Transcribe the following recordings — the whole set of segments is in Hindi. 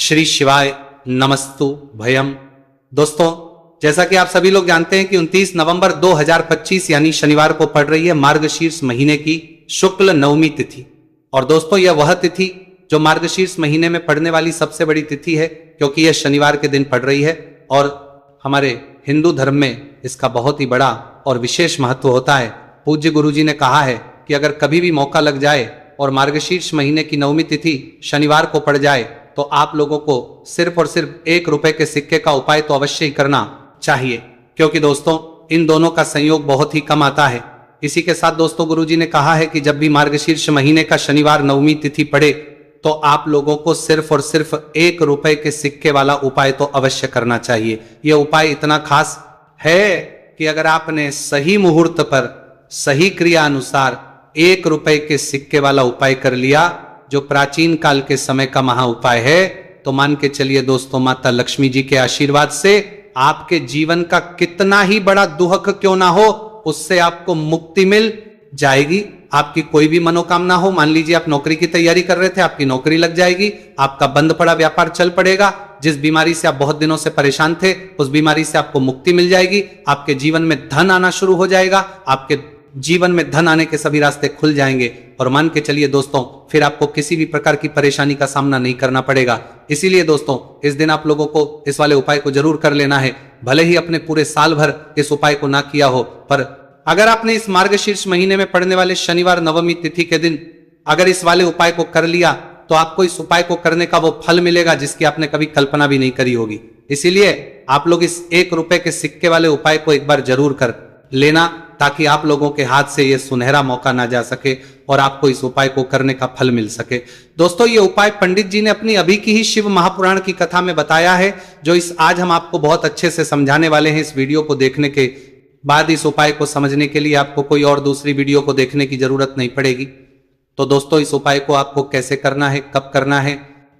श्री शिवाय नमस्तु भयम। दोस्तों, जैसा कि आप सभी लोग जानते हैं कि 29 नवंबर 2025 यानी शनिवार को पड़ रही है मार्गशीर्ष महीने की शुक्ल नवमी तिथि। और दोस्तों, यह वह तिथि जो मार्गशीर्ष महीने में पड़ने वाली सबसे बड़ी तिथि है, क्योंकि यह शनिवार के दिन पड़ रही है। और हमारे हिंदू धर्म में इसका बहुत ही बड़ा और विशेष महत्व होता है। पूज्य गुरुजी ने कहा है कि अगर कभी भी मौका लग जाए और मार्गशीर्ष महीने की नवमी तिथि शनिवार को पड़ जाए तो आप लोगों को सिर्फ और सिर्फ 1 रुपए के सिक्के का उपाय तो अवश्य ही करना चाहिए, क्योंकि दोस्तों इन दोनों का संयोग बहुत ही कम आता है। इसी के साथ दोस्तों, गुरुजी ने कहा है कि जब भी मार्गशीर्ष महीने का शनिवार नवमी तिथि पड़े तो आप लोगों को सिर्फ और सिर्फ 1 रुपए के सिक्के वाला उपाय तो अवश्य करना चाहिए। यह उपाय इतना खास है कि अगर आपने सही मुहूर्त पर सही क्रिया अनुसार 1 रुपए के सिक्के वाला उपाय कर लिया, जो प्राचीन काल के समय का महा उपाय है, तो मान के चलिए दोस्तों, माता लक्ष्मी जी के आशीर्वाद से आपके जीवन का कितना ही बड़ा दुहक क्यों ना हो, उससे आपको मुक्ति मिल जाएगी। आपकी कोई भी मनोकामना हो, मान लीजिए आप नौकरी की तैयारी कर रहे थे, आपकी नौकरी लग जाएगी, आपका बंद पड़ा व्यापार चल पड़ेगा, जिस बीमारी से आप बहुत दिनों से परेशान थे उस बीमारी से आपको मुक्ति मिल जाएगी, आपके जीवन में धन आना शुरू हो जाएगा, आपके जीवन में धन आने के सभी रास्ते खुल जाएंगे। और मान के चलिए दोस्तों, फिर आपको किसी भी प्रकार की परेशानी का सामना नहीं करना पड़ेगा। इसीलिए दोस्तों, इस दिन आप लोगों को इस वाले उपाय को जरूर कर लेना है। भले ही अपने पूरे साल भर इस उपाय को ना किया हो, पर अगर आपने इस मार्गशीर्ष महीने में पड़ने वाले शनिवार नवमी तिथि के दिन अगर इस वाले उपाय को कर लिया तो आपको इस उपाय को करने का वो फल मिलेगा जिसकी आपने कभी कल्पना भी नहीं करी होगी। इसीलिए आप लोग इस 1 रुपए के सिक्के वाले उपाय को एक बार जरूर कर लेना, ताकि आप लोगों के हाथ से यह सुनहरा मौका ना जा सके और आपको इस उपाय को करने का फल मिल सके। दोस्तों, ये उपाय पंडित जी ने अपनी अभी की ही शिव महापुराण की कथा में बताया है, जो इस आज हम आपको बहुत अच्छे से समझाने वाले हैं। इस वीडियो को देखने के बाद इस उपाय को समझने के लिए आपको कोई और दूसरी वीडियो को देखने की जरूरत नहीं पड़ेगी। तो दोस्तों, इस उपाय को आपको कैसे करना है, कब करना है,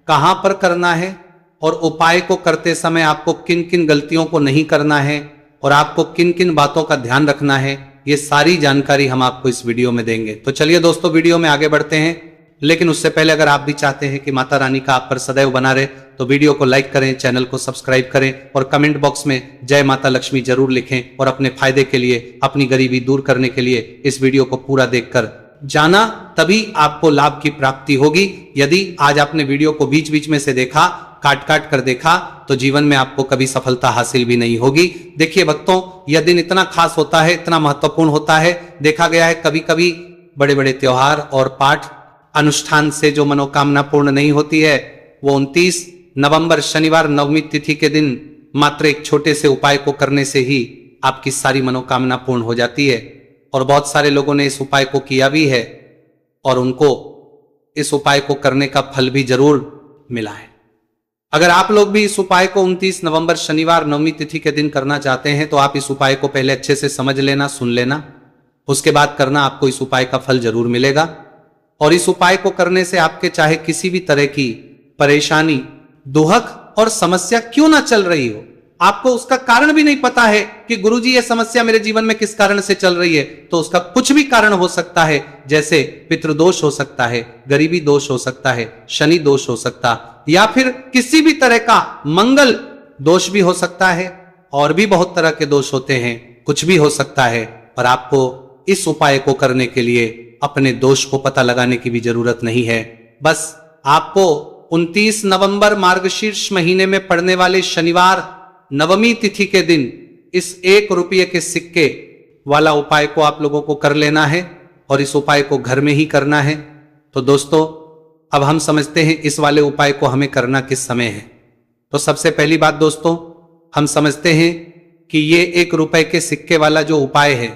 कहां पर करना है, और उपाय को करते समय आपको किन किन गलतियों को नहीं करना है और आपको किन किन बातों का ध्यान रखना है, ये सारी जानकारी हम आपको इस वीडियो में देंगे। तो चलिए दोस्तों, वीडियो में आगे बढ़ते हैं। लेकिन उससे पहले अगर आप भी चाहते हैं कि माता रानी का आप पर सदैव बना रहे, तो वीडियो को लाइक करें, चैनल को सब्सक्राइब करें और कमेंट बॉक्स में जय माता लक्ष्मी जरूर लिखें। और अपने फायदे के लिए, अपनी गरीबी दूर करने के लिए इस वीडियो को पूरा देखकर जाना, तभी आपको लाभ की प्राप्ति होगी। यदि आज आपने वीडियो को बीच बीच में से देखा, काट काट कर देखा, तो जीवन में आपको कभी सफलता हासिल भी नहीं होगी। देखिए भक्तों, यह दिन इतना खास होता है, इतना महत्वपूर्ण होता है। देखा गया है कभी कभी बड़े बड़े त्योहार और पाठ अनुष्ठान से जो मनोकामना पूर्ण नहीं होती है, वो 29 नवंबर शनिवार नवमी तिथि के दिन मात्र एक छोटे से उपाय को करने से ही आपकी सारी मनोकामना पूर्ण हो जाती है। और बहुत सारे लोगों ने इस उपाय को किया भी है और उनको इस उपाय को करने का फल भी जरूर मिला है। अगर आप लोग भी इस उपाय को 29 नवंबर शनिवार नवमी तिथि के दिन करना चाहते हैं, तो आप इस उपाय को पहले अच्छे से समझ लेना, सुन लेना, उसके बाद करना, आपको इस उपाय का फल जरूर मिलेगा। और इस उपाय को करने से आपके चाहे किसी भी तरह की परेशानी, दुहक और समस्या क्यों ना चल रही हो, आपको उसका कारण भी नहीं पता है कि गुरुजी ये समस्या मेरे जीवन में किस कारण से चल रही है, तो उसका कुछ भी कारण हो सकता है। जैसे पितृदोष हो सकता है, गरीबी दोष हो सकता है, शनि दोष हो सकता, या फिर किसी भी तरह का मंगल दोष भी हो सकता है, और भी बहुत तरह के दोष होते हैं, कुछ भी हो सकता है। पर आपको इस उपाय को करने के लिए अपने दोष को पता लगाने की भी जरूरत नहीं है। बस आपको 29 नवंबर मार्गशीर्ष महीने में पड़ने वाले शनिवार नवमी तिथि के दिन इस 1 रुपये के सिक्के वाला उपाय को आप लोगों को कर लेना है, और इस उपाय को घर में ही करना है। तो दोस्तों, अब हम समझते हैं इस वाले उपाय को हमें करना किस समय है। तो सबसे पहली बात दोस्तों, हम समझते हैं कि ये 1 रुपए के सिक्के वाला जो उपाय है,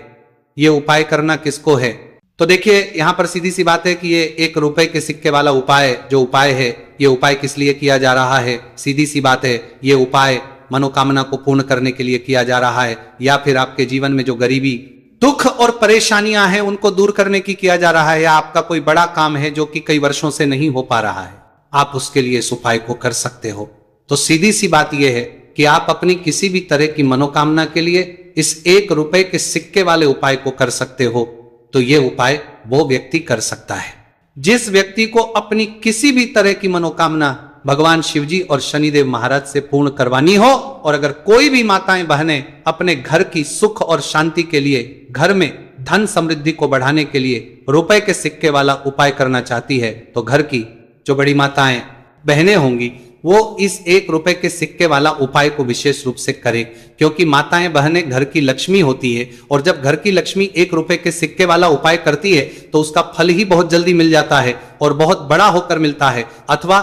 ये उपाय करना किसको है। तो देखिए, यहां पर सीधी सी बात है कि ये 1 रुपए के सिक्के वाला उपाय जो उपाय है, ये उपाय किस लिए किया जा रहा है। सीधी सी बात है, ये उपाय मनोकामना को पूर्ण करने के लिए किया जा रहा है, या फिर आपके जीवन में जो गरीबी, दुख और परेशानियां हैं उनको दूर करने की किया जा रहा है, या आपका कोई बड़ा काम है जो कि कई वर्षों से नहीं हो पा रहा है, आप उसके लिए इस उपाय को कर सकते हो। तो सीधी सी बात यह है कि आप अपनी किसी भी तरह की मनोकामना के लिए इस 1 रुपए के सिक्के वाले उपाय को कर सकते हो। तो यह उपाय वो व्यक्ति कर सकता है जिस व्यक्ति को अपनी किसी भी तरह की मनोकामना भगवान शिवजी और शनिदेव महाराज से पूर्ण करवानी हो। और अगर कोई भी माताएं बहनें अपने घर की सुख और शांति के लिए, घर में धन समृद्धि को बढ़ाने के लिए रुपए के सिक्के वाला उपाय करना चाहती है, तो घर की जो बड़ी माताएं बहनें होंगी वो इस 1 रुपए के सिक्के वाला उपाय को विशेष रूप से करें, क्योंकि माताएं बहनें घर की लक्ष्मी होती है। और जब घर की लक्ष्मी 1 रुपए के सिक्के वाला उपाय करती है तो उसका फल ही बहुत जल्दी मिल जाता है और बहुत बड़ा होकर मिलता है। अथवा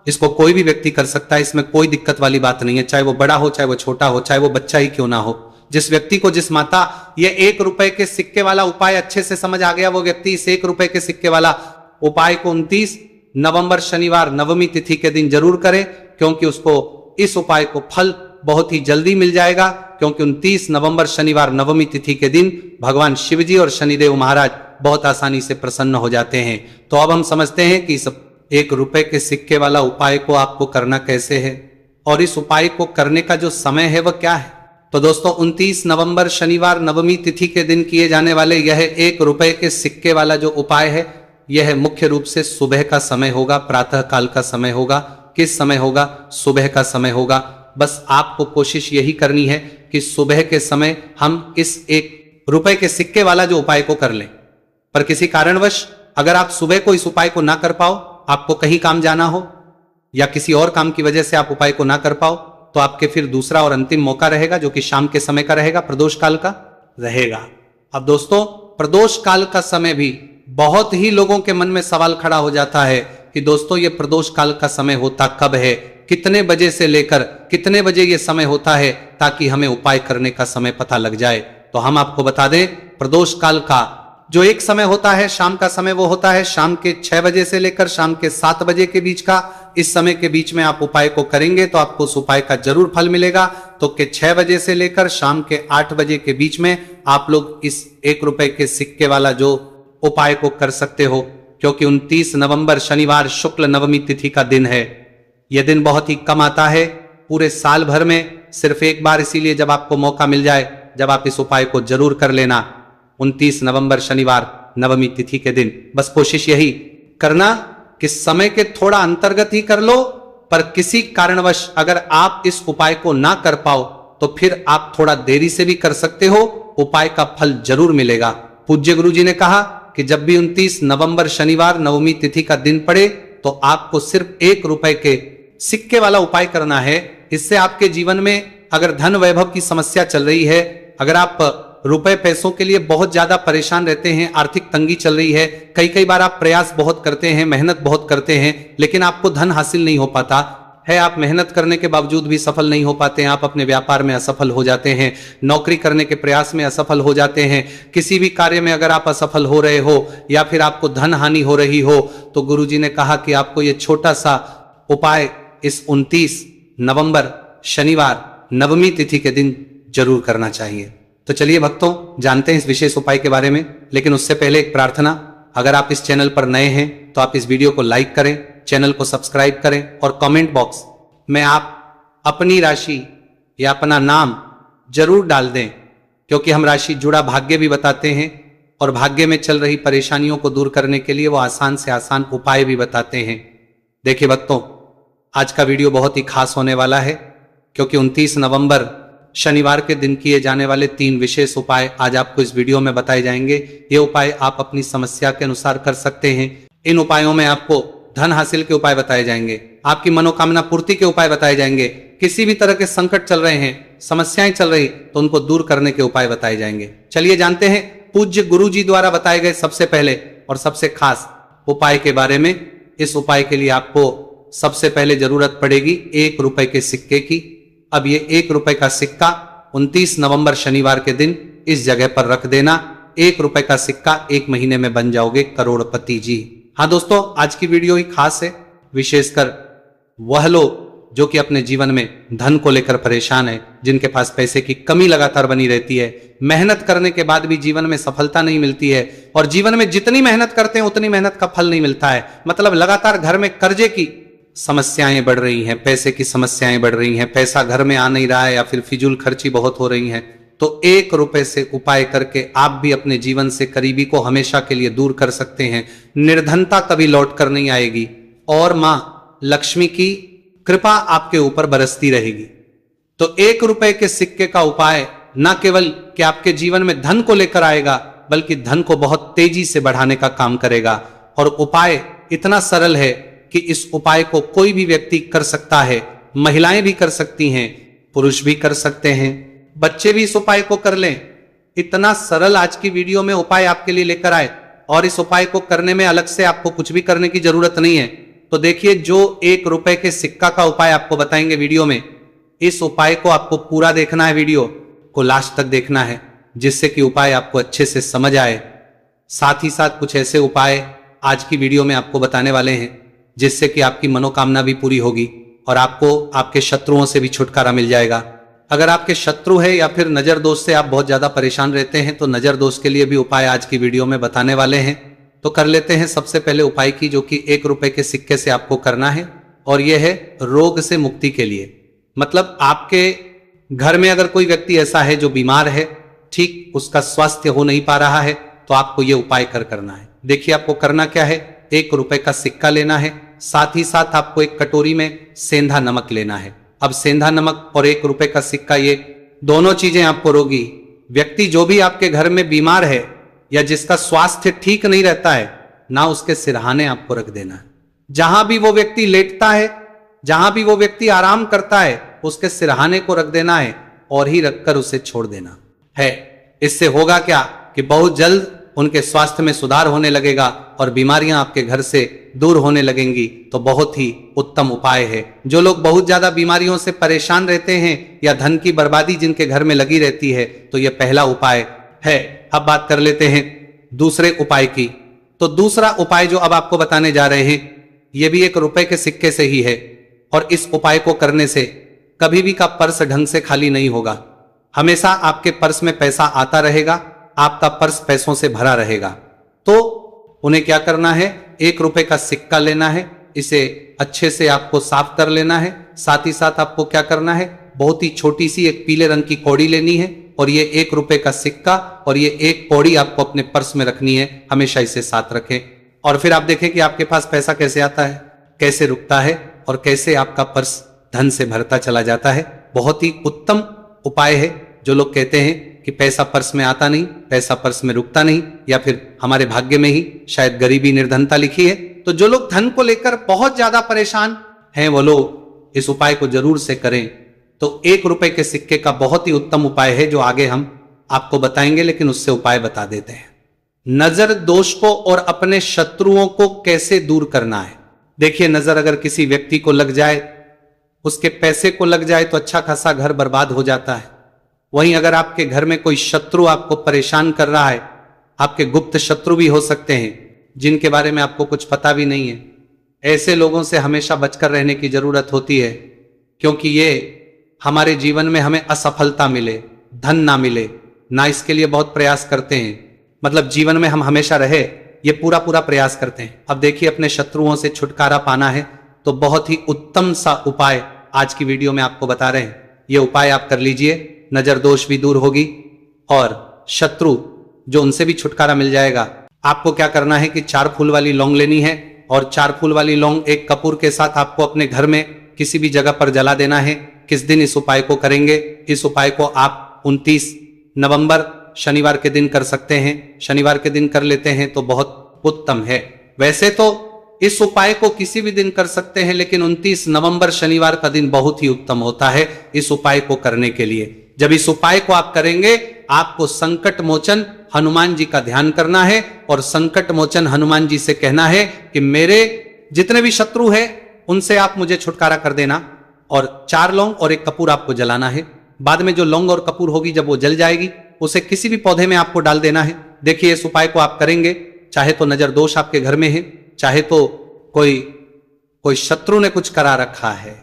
इसको कोई भी व्यक्ति कर सकता है, इसमें कोई दिक्कत वाली बात नहीं है, चाहे वो बड़ा हो, चाहे वो छोटा हो, चाहे वो बच्चा ही क्यों ना हो। जिस व्यक्ति को, जिस माता ये 1 रुपए के सिक्के वाला उपाय अच्छे से समझ आ गया, वो व्यक्ति इस 1 रुपए के सिक्के वाला उपाय को 29 नवंबर शनिवार नवमी तिथि के दिन जरूर करे, क्योंकि उसको इस उपाय को फल बहुत ही जल्दी मिल जाएगा। क्योंकि 29 नवंबर शनिवार नवमी तिथि के दिन भगवान शिवजी और शनिदेव महाराज बहुत आसानी से प्रसन्न हो जाते हैं। तो अब हम समझते हैं कि इस 1 रुपए के सिक्के वाला उपाय को आपको करना कैसे है और इस उपाय को करने का जो समय है वह क्या है। तो दोस्तों 29 नवंबर शनिवार नवमी तिथि के दिन किए जाने वाले यह 1 रुपए के सिक्के वाला जो उपाय है, यह मुख्य रूप से सुबह का समय होगा, प्रातः काल का समय होगा। किस समय होगा? सुबह का समय होगा। बस आपको कोशिश यही करनी है कि सुबह के समय हम इस 1 रुपए के सिक्के वाला जो उपाय को कर लें। पर किसी कारणवश अगर आप सुबह को इस उपाय को ना कर पाओ, आपको कहीं काम जाना हो या किसी और काम की वजह से आप उपाय को ना कर पाओ, तो आपके फिर दूसरा और अंतिम मौका रहेगा, जो कि शाम के समय का रहेगा, प्रदोष काल का रहेगा। अब दोस्तों प्रदोष काल का समय भी बहुत ही लोगों के मन में सवाल खड़ा हो जाता है कि दोस्तों ये प्रदोष काल का समय होता कब है, कितने बजे से लेकर कितने बजे ये समय होता है, ताकि हमें उपाय करने का समय पता लग जाए। तो हम आपको बता दें, प्रदोष काल का जो एक समय होता है, शाम का समय, वो होता है शाम के 6 बजे से लेकर शाम के 7 बजे के बीच का। इस समय के बीच में आप उपाय को करेंगे तो आपको उस उपाय का जरूर फल मिलेगा। तो के 6 बजे से लेकर शाम के 8 बजे के बीच में आप लोग इस 1 रुपए के सिक्के वाला जो उपाय को कर सकते हो, क्योंकि 29 नवंबर शनिवार शुक्ल नवमी तिथि का दिन है। यह दिन बहुत ही कम आता है पूरे साल भर में, सिर्फ एक बार, इसीलिए जब आपको मौका मिल जाए, जब आप इस उपाय को जरूर कर लेना 29 नवंबर शनिवार नवमी तिथि के दिन। बस कोशिश यही करना कि समय के थोड़ा अंतर्गत ही कर लो, पर किसी कारणवश अगर आप इस उपाय को ना कर पाओ तो फिर आप थोड़ा देरी से भी कर सकते हो, उपाय का फल जरूर मिलेगा। पूज्य गुरु जी ने कहा कि जब भी 29 नवंबर शनिवार नवमी तिथि का दिन पड़े तो आपको सिर्फ 1 रुपए के सिक्के वाला उपाय करना है। इससे आपके जीवन में अगर धन वैभव की समस्या चल रही है, अगर आप रुपए पैसों के लिए बहुत ज्यादा परेशान रहते हैं, आर्थिक तंगी चल रही है, कई बार आप प्रयास बहुत करते हैं, मेहनत बहुत करते हैं, लेकिन आपको धन हासिल नहीं हो पाता है, आप मेहनत करने के बावजूद भी सफल नहीं हो पाते हैं, आप अपने व्यापार में असफल हो जाते हैं, नौकरी करने के प्रयास में असफल हो जाते हैं, किसी भी कार्य में अगर आप असफल हो रहे हो या फिर आपको धन हानि हो रही हो, तो गुरुजी ने कहा कि आपको ये छोटा सा उपाय इस 29 नवंबर शनिवार नवमी तिथि के दिन जरूर करना चाहिए। तो चलिए भक्तों, जानते हैं इस विशेष उपाय के बारे में। लेकिन उससे पहले एक प्रार्थना, अगर आप इस चैनल पर नए हैं तो आप इस वीडियो को लाइक करें, चैनल को सब्सक्राइब करें और कमेंट बॉक्स में आप अपनी राशि या अपना नाम जरूर डाल दें, क्योंकि हम राशि जुड़ा भाग्य भी बताते हैं और भाग्य में चल रही परेशानियों को दूर करने के लिए वो आसान से आसान उपाय भी बताते हैं। देखिए भक्तों, आज का वीडियो बहुत ही खास होने वाला है, क्योंकि 29 नवंबर शनिवार के दिन किए जाने वाले 3 विशेष उपाय आज आपको इस वीडियो में बताए जाएंगे। ये उपाय आप अपनी समस्या के अनुसार कर सकते हैं। इन उपायों में आपको धन हासिल के उपाय बताए जाएंगे, आपकी मनोकामना पूर्ति के उपाय बताए जाएंगे, किसी भी तरह के संकट चल रहे हैं, समस्याएं चल रही, तो उनको दूर करने के उपाय बताए जाएंगे। चलिए जानते हैं पूज्य गुरु जी द्वारा बताए गए सबसे पहले और सबसे खास उपाय के बारे में। इस उपाय के लिए आपको सबसे पहले जरूरत पड़ेगी 1 रुपए के सिक्के की। अब ये 1 रुपए का सिक्का 29 नवंबर शनिवार के दिन इस जगह पर रख देना। 1 रुपए का सिक्का 1 महीने में बन जाओगे करोड़पति जी। हाँ दोस्तों, आज की वीडियो ही खास है, विशेषकर वह लोग जो कि अपने जीवन में धन को लेकर परेशान है, जिनके पास पैसे की कमी लगातार बनी रहती है, मेहनत करने के बाद भी जीवन में सफलता नहीं मिलती है, और जीवन में जितनी मेहनत करते हैं उतनी मेहनत का फल नहीं मिलता है। मतलब लगातार घर में कर्जे की समस्याएं बढ़ रही हैं, पैसे की समस्याएं बढ़ रही हैं, पैसा घर में आ नहीं रहा है या फिर फिजूल खर्ची बहुत हो रही है, तो 1 रुपए से उपाय करके आप भी अपने जीवन से करीबी को हमेशा के लिए दूर कर सकते हैं। निर्धनता कभी लौट कर नहीं आएगी और मां लक्ष्मी की कृपा आपके ऊपर बरसती रहेगी। तो 1 रुपए के सिक्के का उपाय न केवल कि आपके जीवन में धन को लेकर आएगा, बल्कि धन को बहुत तेजी से बढ़ाने का काम करेगा। और उपाय इतना सरल है कि इस उपाय को कोई भी व्यक्ति कर सकता है। महिलाएं भी कर सकती हैं, पुरुष भी कर सकते हैं, बच्चे भी इस उपाय को कर लें। इतना सरल आज की वीडियो में उपाय आपके लिए लेकर आए, और इस उपाय को करने में अलग से आपको कुछ भी करने की जरूरत नहीं है। तो देखिए, जो 1 रुपए के सिक्का का उपाय आपको बताएंगे वीडियो में, इस उपाय को आपको पूरा देखना है, वीडियो को लास्ट तक देखना है, जिससे कि उपाय आपको अच्छे से समझ आए। साथ ही साथ कुछ ऐसे उपाय आज की वीडियो में आपको बताने वाले हैं जिससे कि आपकी मनोकामना भी पूरी होगी और आपको आपके शत्रुओं से भी छुटकारा मिल जाएगा। अगर आपके शत्रु है या फिर नजर दोष से आप बहुत ज्यादा परेशान रहते हैं, तो नजर दोष के लिए भी उपाय आज की वीडियो में बताने वाले हैं। तो कर लेते हैं सबसे पहले उपाय की, जो कि 1 रुपए के सिक्के से आपको करना है, और यह है रोग से मुक्ति के लिए। मतलब आपके घर में अगर कोई व्यक्ति ऐसा है जो बीमार है, ठीक उसका स्वास्थ्य हो नहीं पा रहा है, तो आपको यह उपाय करना है। देखिए, आपको करना क्या है, 1 रुपए का सिक्का लेना है, साथ ही साथ आपको एक कटोरी में सेंधा नमक लेना है। अब सेंधा नमक और 1 रुपए का सिक्का, ये दोनों चीजें आपको रोगी व्यक्ति, जो भी आपके घर में बीमार है या जिसका स्वास्थ्य ठीक नहीं रहता है ना, उसके सिरहाने आपको रख देना है। जहां भी वो व्यक्ति लेटता है, जहां भी वो व्यक्ति आराम करता है, उसके सिरहाने को रख देना है और ही रखकर उसे छोड़ देना है। इससे होगा क्या कि बहुत जल्द उनके स्वास्थ्य में सुधार होने लगेगा और बीमारियां आपके घर से दूर होने लगेंगी। तो बहुत ही उत्तम उपाय है। जो लोग बहुत ज्यादा बीमारियों से परेशान रहते हैं या धन की बर्बादी जिनके घर में लगी रहती है, तो यह पहला उपाय है। अब बात कर लेते हैं दूसरे उपाय की। तो दूसरा उपाय जो अब आपको बताने जा रहे हैं, यह भी 1 रुपए के सिक्के से ही है, और इस उपाय को करने से कभी भी का पर्स ढंग से खाली नहीं होगा। हमेशा आपके पर्स में पैसा आता रहेगा, आपका पर्स पैसों से भरा रहेगा। तो उन्हें क्या करना है, 1 रुपए का सिक्का लेना है, इसे अच्छे से आपको साफ कर लेना है। साथ ही साथ आपको क्या करना है, बहुत ही छोटी सी एक पीले रंग की कौड़ी लेनी है, और ये 1 रुपए का सिक्का और ये एक कौड़ी आपको अपने पर्स में रखनी है। हमेशा इसे साथ रखें, और फिर आप देखें कि आपके पास पैसा कैसे आता है, कैसे रुकता है, और कैसे आपका पर्स धन से भरता चला जाता है। बहुत ही उत्तम उपाय है। जो लोग कहते हैं कि पैसा पर्स में आता नहीं, पैसा पर्स में रुकता नहीं, या फिर हमारे भाग्य में ही शायद गरीबी निर्धनता लिखी है, तो जो लोग धन को लेकर बहुत ज्यादा परेशान हैं, वो लोग इस उपाय को जरूर से करें। तो 1 रुपए के सिक्के का बहुत ही उत्तम उपाय है, जो आगे हम आपको बताएंगे, लेकिन उससे उपाय बता देते हैं। नजर दोष को और अपने शत्रुओं को कैसे दूर करना है। देखिए, नजर अगर किसी व्यक्ति को लग जाए, उसके पैसे को लग जाए, तो अच्छा खासा घर बर्बाद हो जाता है। वहीं अगर आपके घर में कोई शत्रु आपको परेशान कर रहा है, आपके गुप्त शत्रु भी हो सकते हैं जिनके बारे में आपको कुछ पता भी नहीं है, ऐसे लोगों से हमेशा बचकर रहने की जरूरत होती है, क्योंकि ये हमारे जीवन में हमें असफलता मिले, धन ना मिले ना, इसके लिए बहुत प्रयास करते हैं। मतलब जीवन में हम हमेशा रहे, ये पूरा प्रयास करते हैं। अब देखिए, अपने शत्रुओं से छुटकारा पाना है, तो बहुत ही उत्तम सा उपाय आज की वीडियो में आपको बता रहे हैं। ये उपाय आप कर लीजिए, नजर दोष भी दूर होगी और शत्रु जो उनसे भी छुटकारा मिल जाएगा। आपको क्या करना है कि 4 फूल वाली लौंग लेनी है, और 4 फूल वाली लौंग एक कपूर के साथ आपको अपने घर में किसी भी जगह पर जला देना है। किस दिन इस उपाय को करेंगे, इस उपाय को आप 29 नवंबर शनिवार के दिन कर सकते हैं। शनिवार के दिन कर लेते हैं तो बहुत उत्तम है। वैसे तो इस उपाय को किसी भी दिन कर सकते हैं, लेकिन 29 नवंबर शनिवार का दिन बहुत ही उत्तम होता है इस उपाय को करने के लिए। जब इस उपाय को आप करेंगे, आपको संकट मोचन हनुमान जी का ध्यान करना है, और संकट मोचन हनुमान जी से कहना है कि मेरे जितने भी शत्रु हैं उनसे आप मुझे छुटकारा कर देना। और 4 लौंग और 1 कपूर आपको जलाना है। बाद में जो लौंग और कपूर होगी, जब वो जल जाएगी, उसे किसी भी पौधे में आपको डाल देना है। देखिए, इस उपाय को आप करेंगे, चाहे तो नजर दोष आपके घर में है, चाहे तो कोई शत्रु ने कुछ करा रखा है,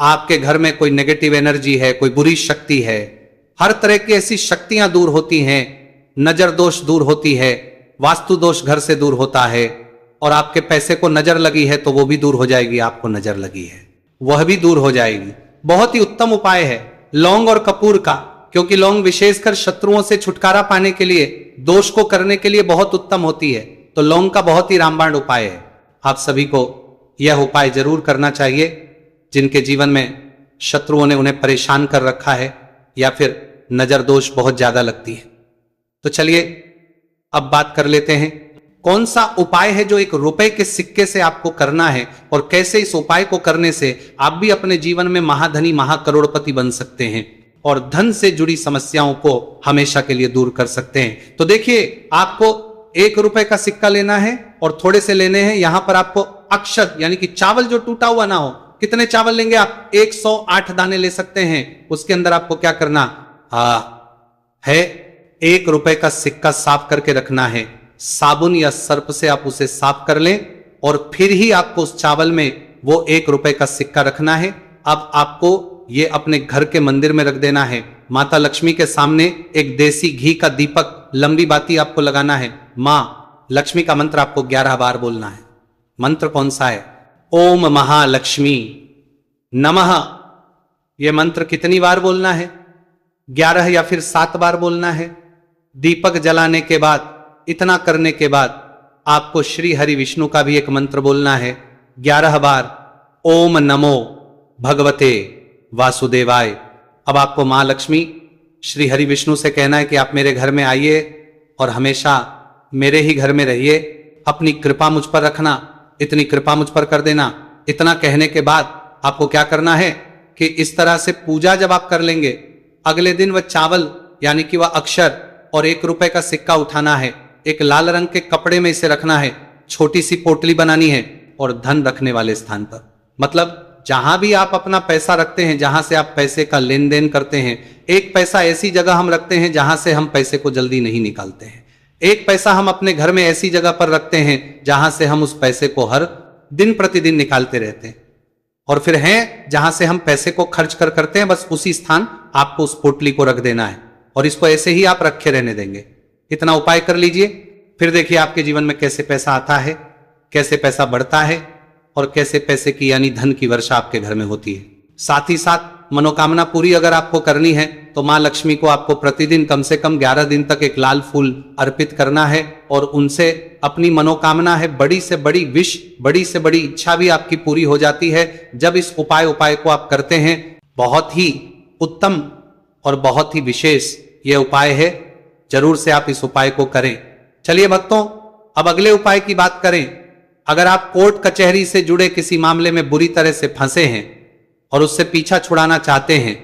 आपके घर में कोई नेगेटिव एनर्जी है, कोई बुरी शक्ति है, हर तरह की ऐसी शक्तियां दूर होती हैं। नजर दोष दूर होती है, वास्तु दोष घर से दूर होता है, और आपके पैसे को नजर लगी है तो वो भी दूर हो जाएगी। आपको नजर लगी है वह भी दूर हो जाएगी। बहुत ही उत्तम उपाय है लौंग और कपूर का, क्योंकि लौंग विशेषकर शत्रुओं से छुटकारा पाने के लिए, दोष को करने के लिए बहुत उत्तम होती है। तो लौंग का बहुत ही रामबाण उपाय है। आप सभी को यह उपाय जरूर करना चाहिए। जिनके जीवन में शत्रुओं ने उन्हें परेशान कर रखा है या फिर नजर दोष बहुत ज्यादा लगती है। तो चलिए अब बात कर लेते हैं कौन सा उपाय है जो एक रुपए के सिक्के से आपको करना है और कैसे इस उपाय को करने से आप भी अपने जीवन में महाधनी महाकरोड़पति बन सकते हैं और धन से जुड़ी समस्याओं को हमेशा के लिए दूर कर सकते हैं। तो देखिए, आपको 1 रुपए का सिक्का लेना है और थोड़े से लेने हैं। यहां पर आपको अक्षत यानी कि चावल जो टूटा हुआ ना हो, कितने चावल लेंगे आप? 108 दाने ले सकते हैं। उसके अंदर आपको क्या करना है? 1 रुपए का सिक्का साफ करके रखना है। साबुन या सर्प से आप उसे साफ कर लें और फिर ही आपको उस चावल में वो 1 रुपए का सिक्का रखना है। अब आपको ये अपने घर के मंदिर में रख देना है। माता लक्ष्मी के सामने एक देसी घी का दीपक, लंबी बाती आपको लगाना है। मां लक्ष्मी का मंत्र आपको 11 बार बोलना है। मंत्र कौन सा है? ओम महालक्ष्मी नमः। यह मंत्र कितनी बार बोलना है? 11 या फिर 7 बार बोलना है। दीपक जलाने के बाद, इतना करने के बाद आपको श्री हरि विष्णु का भी एक मंत्र बोलना है 11 बार। ओम नमो भगवते वासुदेवाय। अब आपको मां लक्ष्मी श्री हरि विष्णु से कहना है कि आप मेरे घर में आइए और हमेशा मेरे ही घर में रहिए। अपनी कृपा मुझ पर रखना, इतनी कृपा मुझ पर कर देना। इतना कहने के बाद आपको क्या करना है कि इस तरह से पूजा जब आप कर लेंगे, अगले दिन वह चावल यानी कि वह अक्षर और 1 रुपए का सिक्का उठाना है। एक लाल रंग के कपड़े में इसे रखना है। छोटी सी पोटली बनानी है और धन रखने वाले स्थान पर, मतलब जहां भी आप अपना पैसा रखते हैं, जहां से आप पैसे का लेन देन करते हैं, एक पैसा ऐसी जगह हम रखते हैं जहां से हम पैसे को जल्दी नहीं निकालते हैं। एक पैसा हम अपने घर में ऐसी जगह पर रखते हैं जहां से हम उस पैसे को हर दिन प्रतिदिन निकालते रहते हैं। और फिर है जहां से हम पैसे को खर्च करते हैं, बस उसी स्थान आपको उस पोटली को रख देना है और इसको ऐसे ही आप रखे रहने देंगे। इतना उपाय कर लीजिए, फिर देखिए आपके जीवन में कैसे पैसा आता है, कैसे पैसा बढ़ता है और कैसे पैसे की यानी धन की वर्षा आपके घर में होती है। साथ ही साथ मनोकामना पूरी अगर आपको करनी है तो मां लक्ष्मी को आपको प्रतिदिन कम से कम 11 दिन तक एक लाल फूल अर्पित करना है और उनसे अपनी मनोकामना है, बड़ी से बड़ी विश, बड़ी से बड़ी इच्छा भी आपकी पूरी हो जाती है जब इस उपाय को आप करते हैं। बहुत ही उत्तम और बहुत ही विशेष यह उपाय है, जरूर से आप इस उपाय को करें। चलिए भक्तों, अब अगले उपाय की बात करें। अगर आप कोर्ट कचहरी से जुड़े किसी मामले में बुरी तरह से फंसे हैं और उससे पीछा छुड़ाना चाहते हैं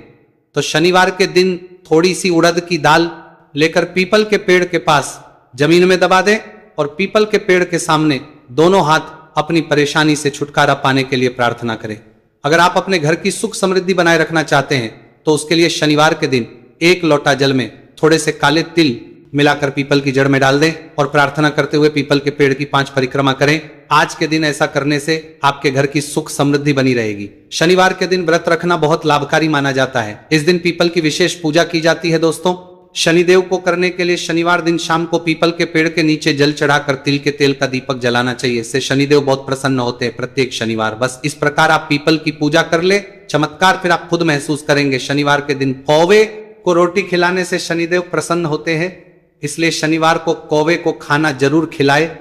तो शनिवार के दिन थोड़ी सी उड़द की दाल लेकर पीपल के पेड़ के पास जमीन में दबा दें और पीपल के पेड़ के सामने दोनों हाथ अपनी परेशानी से छुटकारा पाने के लिए प्रार्थना करें। अगर आप अपने घर की सुख समृद्धि बनाए रखना चाहते हैं तो उसके लिए शनिवार के दिन 1 लोटा जल में थोड़े से काले तिल मिलाकर पीपल की जड़ में डाल दें और प्रार्थना करते हुए पीपल के पेड़ की 5 परिक्रमा करें। आज के दिन ऐसा करने से आपके घर की सुख समृद्धि बनी रहेगी। शनिवार के दिन व्रत रखना बहुत लाभकारी माना जाता है। इस दिन पीपल की विशेष पूजा की जाती है। दोस्तों, शनिदेव को करने के लिए शनिवार दिन शाम को पीपल के पेड़ के नीचे जल चढ़ाकर तिल के तेल का दीपक जलाना चाहिए। इससे शनिदेव बहुत प्रसन्न होते हैं प्रत्येक शनिवार। बस इस प्रकार आप पीपल की पूजा कर ले, चमत्कार फिर आप खुद महसूस करेंगे। शनिवार के दिन कौवे को रोटी खिलाने से शनिदेव प्रसन्न होते हैं, इसलिए शनिवार को कौवे को खाना जरूर खिलाए।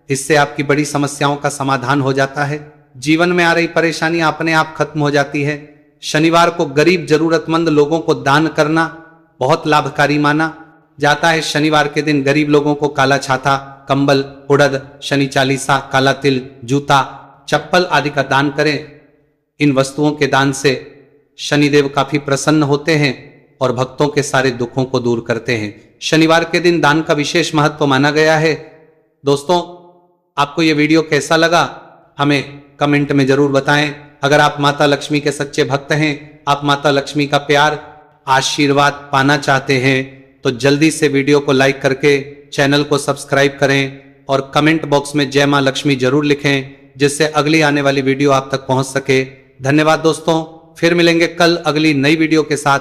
इससे आपकी बड़ी समस्याओं का समाधान हो जाता है। जीवन में आ रही परेशानियां अपने आप खत्म हो जाती है। शनिवार को गरीब जरूरतमंद लोगों को दान करना बहुत लाभकारी माना जाता है। शनिवार के दिन गरीब लोगों को काला छाता, कंबल, उड़द, शनि चालीसा, काला तिल, जूता, चप्पल आदि का दान करें। इन वस्तुओं के दान से शनिदेव काफी प्रसन्न होते हैं और भक्तों के सारे दुखों को दूर करते हैं। शनिवार के दिन दान का विशेष महत्व माना गया है। दोस्तों, आपको यह वीडियो कैसा लगा हमें कमेंट में जरूर बताएं। अगर आप माता लक्ष्मी के सच्चे भक्त हैं, आप माता लक्ष्मी का प्यार आशीर्वाद पाना चाहते हैं तो जल्दी से वीडियो को लाइक करके चैनल को सब्सक्राइब करें और कमेंट बॉक्स में जय मां लक्ष्मी जरूर लिखें, जिससे अगली आने वाली वीडियो आप तक पहुंच सके। धन्यवाद दोस्तों, फिर मिलेंगे कल अगली नई वीडियो के साथ।